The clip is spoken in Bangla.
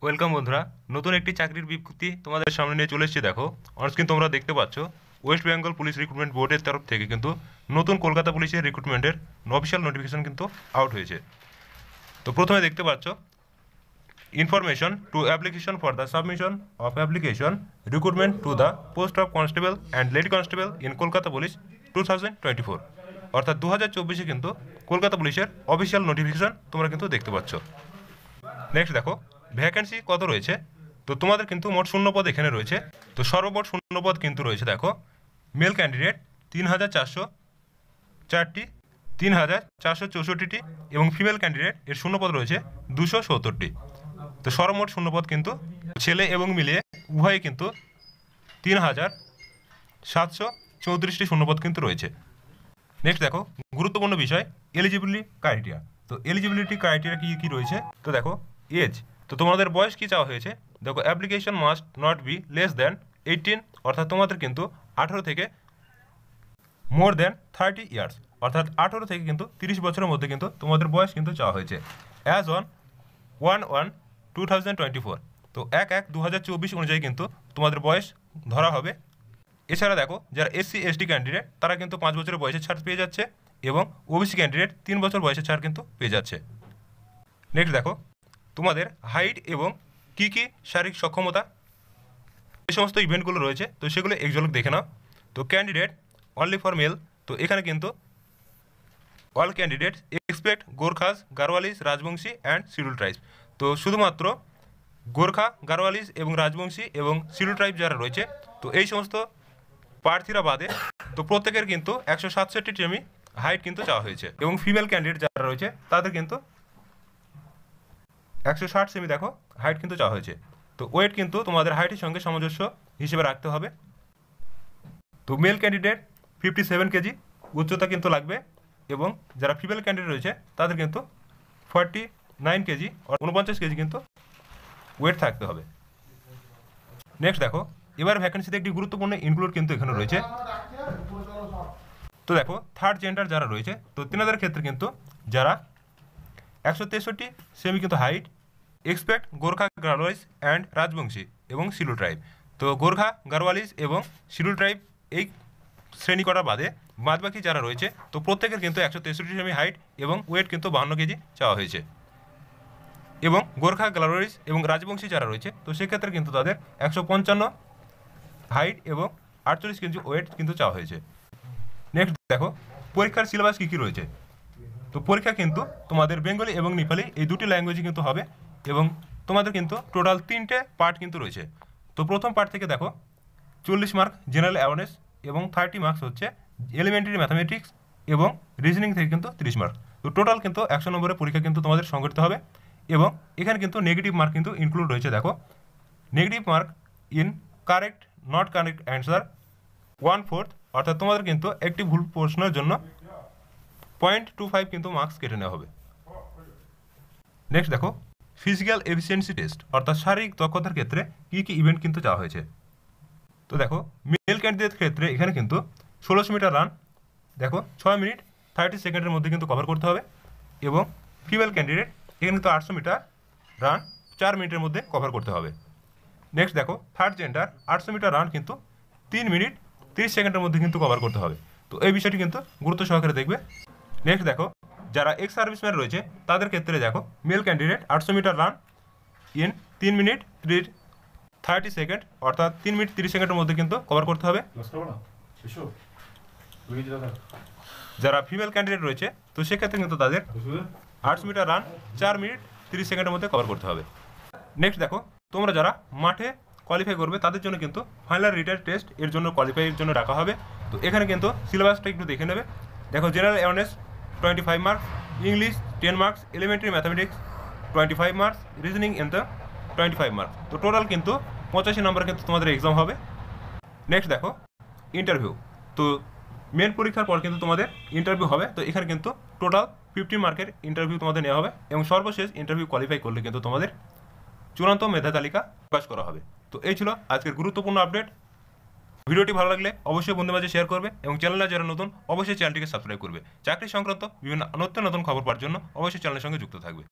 ওয়েলকাম বন্ধুরা, নতুন একটি চাকরির বিজ্ঞপ্তি তোমাদের সামনে নিয়ে চলে এসেছি। দেখো অনস্ক্রিন তোমরা দেখতে পাচ্ছ, ওয়েস্ট বেঙ্গল পুলিশ রিক্রুটমেন্ট বোর্ডের তরফ থেকে কিন্তু নতুন কলকাতা পুলিশের রিক্রুটমেন্টের অফিসিয়াল নোটিফিকেশন কিন্তু আউট হয়েছে। তো প্রথমে দেখতে পাচ্ছ, information to application for the submission of application recruitment to the post of constable and lady constable in Kolkata police 2024, অর্থাৎ 2024 কিন্তু কলকাতা পুলিশের অফিসিয়াল নোটিফিকেশন তোমরা কিন্তু দেখতে পাচ্ছ। নেক্সট দেখো ভ্যাকেন্সি কত রয়েছে। তো তোমাদের কিন্তু মোট শূন্যপদ এখানে রয়েছে। তো সর্বমোট শূন্যপদ কিন্তু রয়েছে, দেখো মেল ক্যান্ডিডেট 3404টি, 3464টি এবং ফিমেল ক্যান্ডিডেট এর শূন্যপদ রয়েছে 270টি। তো সর্বমোট শূন্যপদ কিন্তু ছেলে এবং মিলিয়ে উভয়ে কিন্তু 3734টি শূন্যপদ কিন্তু রয়েছে। নেক্সট দেখো গুরুত্বপূর্ণ বিষয় এলিজিবিলিটি ক্রাইটেরিয়া। তো এলিজিবিলিটি ক্রাইটেরিয়া কী কী রয়েছে, তো দেখো এজ, তো তোমাদের বয়স কী চাওয়া হয়েছে। দেখো application must not be less than 18, অর্থাৎ তোমাদের কিন্তু 18 থেকে মোর দ্যান 30 ইয়ার্স, অর্থাৎ 18 থেকে কিন্তু 30 বছরের মধ্যে কিন্তু তোমাদের বয়স কিন্তু চাওয়া হয়েছে। অ্যাজ অন 1/1/2024, তো 1/1/2024 অনুযায়ী কিন্তু তোমাদের বয়স ধরা হবে। এছাড়া দেখো যারা SC/ST ক্যান্ডিডেট তারা কিন্তু 5 বছরের বয়সের ছাড় পেয়ে যাচ্ছে এবং ওবিসি ক্যান্ডিডেট 3 বছর বয়সের ছাড় কিন্তু পেয়ে যাচ্ছে। নেক্সট দেখো তোমাদের হাইট এবং কি কি শারীরিক সক্ষমতা এই সমস্ত ইভেন্টগুলো রয়েছে, তো সেগুলো এক ঝলক দেখে নাও। তো ক্যান্ডিডেট অনলি ফর মেল, তো এখানে কিন্তু all candidates expect Gorkhas, Garhwalis, Rajbanshi and schedule tribes, তো শুধুমাত্র গোর্খা, গারওয়ালিস এবং রাজবংশী এবং শিডিউল ট্রাইব যারা রয়েছে, তো এই সমস্ত প্রার্থীরা বাদে তো প্রত্যেকের কিন্তু 167 সেমি হাইট কিন্তু চাওয়া হয়েছে এবং ফিমেল ক্যান্ডিডেট যারা রয়েছে তাদের কিন্তু 160 সেমি দেখো হাইট কিন্তু চাওয়া হয়েছে। তো ওয়েট কিন্তু তোমাদের হাইটের সঙ্গে সামঞ্জস্য হিসেবে রাখতে হবে। তো মেল ক্যান্ডিডেট 57 কেজি উচ্চতা কিন্তু লাগবে এবং যারা ফিমেল ক্যান্ডিডেট রয়েছে তাদের কিন্তু 49 কেজি 49 কেজি কিন্তু ওয়েট থাকতে হবে। নেক্সট দেখো এবার ভ্যাকেন্সিতে একটি গুরুত্বপূর্ণ ইনক্লুড কিন্তু এখানে রয়েছে। তো দেখো থার্ড জেন্ডার যারা রয়েছে, তো তেনাদের ক্ষেত্রে কিন্তু যারা 163 সেমি কিন্তু height expect Gorkha, Garhwalis and Rajbanshi এবং শিডিউল ট্রাইব, তো গোর্খা, গারওয়ালিস এবং শিডিউল ট্রাইব এই শ্রেণী করা বাদে বাদবাকি যারা রয়েছে তো প্রত্যেকের কিন্তু 163 সেমি হাইট এবং ওয়েট কিন্তু 52 কেজি চাওয়া হয়েছে। এবং গোর্খা, গারওয়ালিস এবং রাজবংশী যারা রয়েছে তো সেক্ষেত্রে কিন্তু তাদের 155 হাইট এবং 48 কেজি ওয়েট কিন্তু চাওয়া হয়েছে। নেক্সট দেখো পরীক্ষার সিলেবাস কী কী রয়েছে। তো পরীক্ষা কিন্তু তোমাদের বেঙ্গলি এবং নেপালি এই দুটি ল্যাঙ্গুয়েজে কিন্তু হবে এবং তোমাদের কিন্তু টোটাল 3টে পার্ট কিন্তু রয়েছে। তো প্রথম পার্ট থেকে দেখো 40 মার্ক জেনারেল অ্যাওয়ারনেস এবং 30 মার্কস হচ্ছে এলিমেন্টারি ম্যাথামেটিক্স এবং রিজনিং থেকে কিন্তু 30 মার্ক। তো টোটাল কিন্তু 100 নম্বরের পরীক্ষা কিন্তু তোমাদের সংগঠিত হবে এবং এখানে কিন্তু নেগেটিভ মার্ক কিন্তু ইনক্লুড রয়েছে। দেখো negative mark in correct not correct answer 1/4, অর্থাৎ তোমাদের কিন্তু একটি ভুল প্রশ্নের জন্য 0.25 কিন্তু মার্কস কেটে নেওয়া হবে। নেক্সট দেখো ফিজিক্যাল এফিসিয়েন্সি টেস্ট, অর্থাৎ শারীরিক দক্ষতার ক্ষেত্রে কী কী ইভেন্ট কিন্তু চাওয়া হয়েছে। তো দেখো মেল ক্যান্ডিডেট ক্ষেত্রে এখানে কিন্তু 1600 মিটার রান দেখো 6 মিনিট 30 সেকেন্ডের মধ্যে কিন্তু কভার করতে হবে এবং ফিমেল ক্যান্ডিডেট এখানে কিন্তু 800 মিটার রান 4 মিনিটের মধ্যে কভার করতে হবে। নেক্সট দেখো থার্ড জেন্ডার 800 মিটার রান কিন্তু 3 মিনিট 30 সেকেন্ডের মধ্যে কিন্তু কভার করতে হবে। তো এই বিষয়টি কিন্তু গুরুত্ব সহকারে দেখবে। নেক্সট দেখো যারা এক্স সার্ভিসম্যান রয়েছে তাদের ক্ষেত্রে দেখো male candidate 800 metre run in 3 minute 30 second, অর্থাৎ 3 মিনিট 30 সেকেন্ডের মধ্যে কিন্তু কভার করতে হবে। যারা ফিমেল ক্যান্ডিডেট রয়েছে তো সেক্ষেত্রে কিন্তু তাদের 800 মিটার রান 4 মিনিট 30 সেকেন্ডের মধ্যে কভার করতে হবে। নেক্সট দেখো তোমরা যারা মাঠে কোয়ালিফাই করবে তাদের জন্য কিন্তু ফাইনাল রিটার্ন টেস্ট এর জন্য কোয়ালিফাইয়ের জন্য রাখা হবে। তো এখানে কিন্তু সিলেবাসটা একটু দেখে নেবে। দেখো general awareness 25 marks, English 10 marks, elementary mathematics 25 marks, reasoning in the 25 marks. তো টোটাল কিন্তু 85 নম্বর কিন্তু তোমাদের এক্সাম হবে। নেক্সট দেখো ইন্টারভিউ, তো মেন পরীক্ষার পর কিন্তু তোমাদের ইন্টারভিউ হবে। তো এখানে কিন্তু টোটাল 50 মার্কের ইন্টারভিউ তোমাদের নেওয়া হবে এবং সর্বশেষ ইন্টারভিউ কোয়ালিফাই করলে কিন্তু তোমাদের চূড়ান্ত মেধা তালিকা প্রকাশ করা হবে। তো এই ছিল আজকের গুরুত্বপূর্ণ আপডেট। ভিডিওটি ভালো লাগলে অবশ্যই বন্ধুদের মাঝে শেয়ার করবে এবং চ্যানেলে যারা নতুন অবশ্যই চ্যানেলটিকে সাবস্ক্রাইব করবে। চাকরি সংক্রান্ত বিভিন্ন নতুন খবর পাওয়ার জন্য অবশ্যই চ্যানেলের সঙ্গে যুক্ত থাকবে।